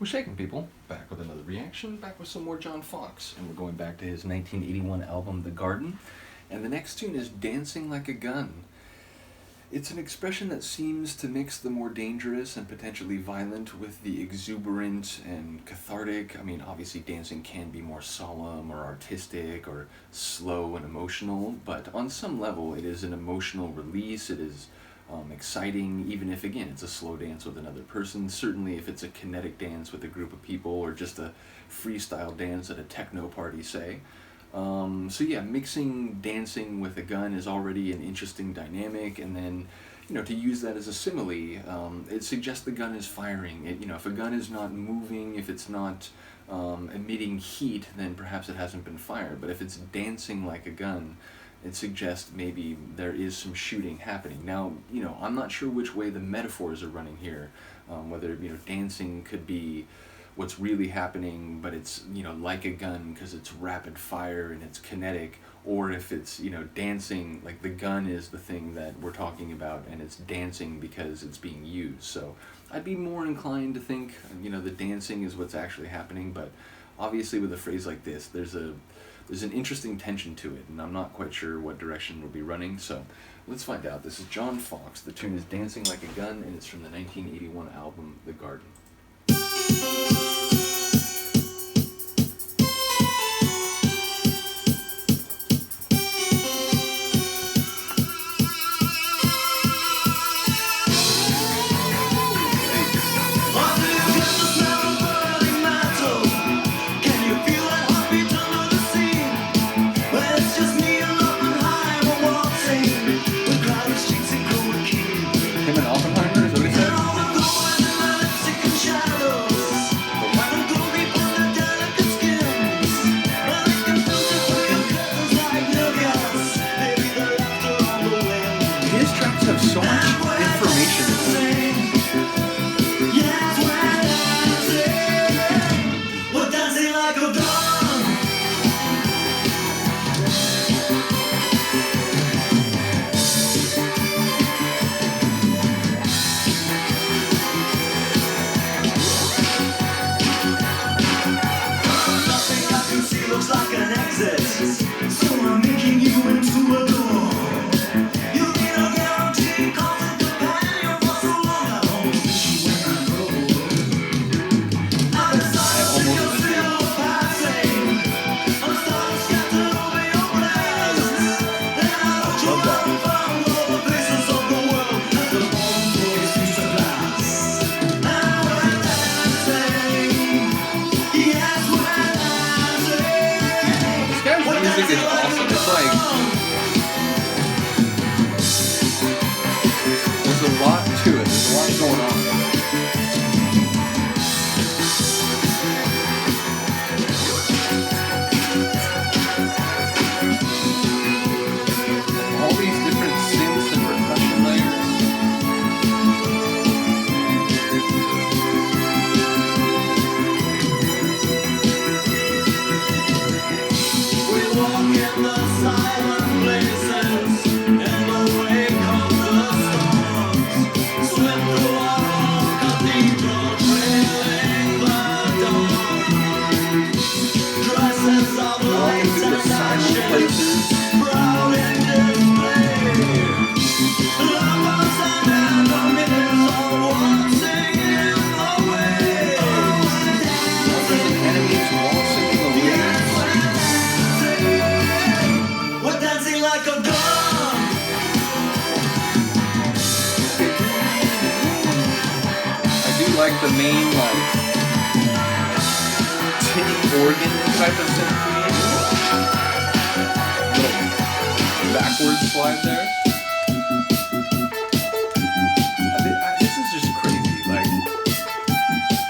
We're shaking, people. Back with another reaction, back with some more John Foxx. And we're going back to his 1981 album, The Garden. And the next tune is Dancing Like a Gun. It's an expression that seems to mix the more dangerous and potentially violent with the exuberant and cathartic. I mean, obviously dancing can be more solemn or artistic or slow and emotional, but on some level it is an emotional release. It is exciting, even if, again, it's a slow dance with another person. Certainly if it's a kinetic dance with a group of people, or just a freestyle dance at a techno party, say. So yeah, mixing dancing with a gun is already an interesting dynamic, and then, to use that as a simile, it suggests the gun is firing. If a gun is not moving, if it's not emitting heat, then perhaps it hasn't been fired. But if it's dancing like a gun, it suggests maybe there is some shooting happening. Now, I'm not sure which way the metaphors are running here, whether, dancing could be what's really happening, but it's, like a gun because it's rapid fire and it's kinetic, or if it's, dancing, like the gun is the thing that we're talking about and it's dancing because it's being used. So I'd be more inclined to think, the dancing is what's actually happening, but obviously with a phrase like this, there's an interesting tension to it, and I'm not quite sure what direction we'll be running, so let's find out. This is John Foxx. The tune is Dancing Like a Gun, and it's from the 1981 album, The Garden. Have so much information in them. Nothing I can see looks like an exit, so I'm making you into a door. Music is awesome. It's like there's a lot to it. There's a lot going on. All these different synths and percussion layers. In the silent places, in the wake of the storms, slip through our own cathedral, trailing the dawn. Dresses of light and ashes, proud in display. Lovers and enemies are waltzing in the waves. Lovers and enemies waltzing in the waves. Like a gun. I do like the main, tinny organ type of symphony. Little backwards slide there. This is just crazy.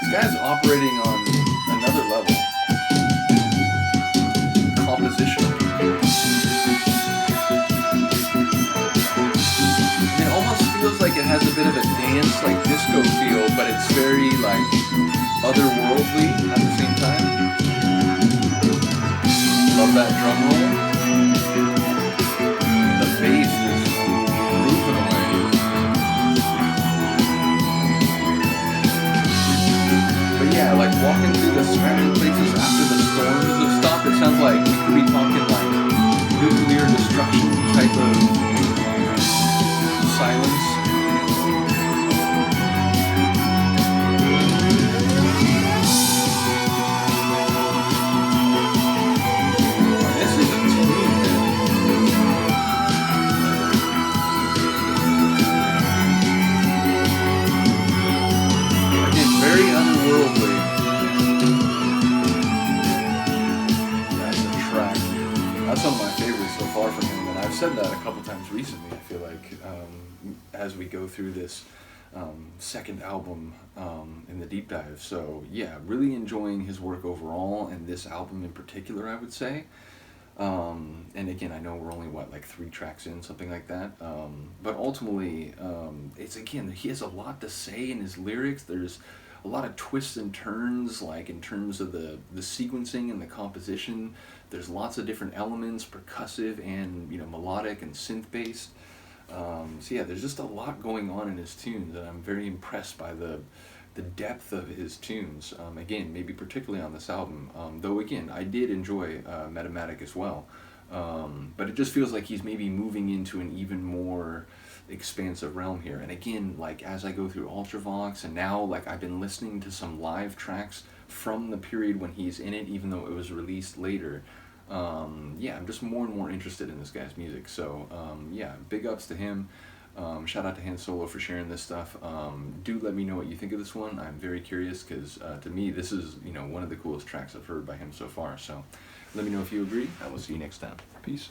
This guy's operating on another level. Composition. Feels like it has a bit of a dance, disco feel, but it's very, otherworldly at the same time. Love that drum roll. The bass is grooving away. But yeah, Yeah, like walking through the silent places after the storms have stopped. It sounds like we could be talking like nuclear destruction type of silence. This is a tune, man. Again, very otherworldly. That's a track. That's one of my favorites so far from him, and I've said that a couple times recently. I feel like as we go through this second album in the deep dive. So yeah, really enjoying his work overall, and this album in particular, I would say. And again, I know we're only like 3 tracks in, something like that. But ultimately, it's again, he has a lot to say in his lyrics. There's a lot of twists and turns, like in terms of the sequencing and the composition. There's lots of different elements, percussive and melodic and synth based. So yeah, there's just a lot going on in his tunes, and I'm very impressed by the depth of his tunes. Again, maybe particularly on this album. Though again, I did enjoy Metamatic as well. But it just feels like he's maybe moving into an even more expansive realm here. And again, like as I go through Ultravox, and now like I've been listening to some live tracks from the period when he's in it, even though it was released later. Yeah, I'm just more and more interested in this guy's music. So yeah, big ups to him. Shout out to Han Solo for sharing this stuff. Do let me know what you think of this one. I'm very curious because to me this is one of the coolest tracks I've heard by him so far. So let me know if you agree. I will see you next time. Peace.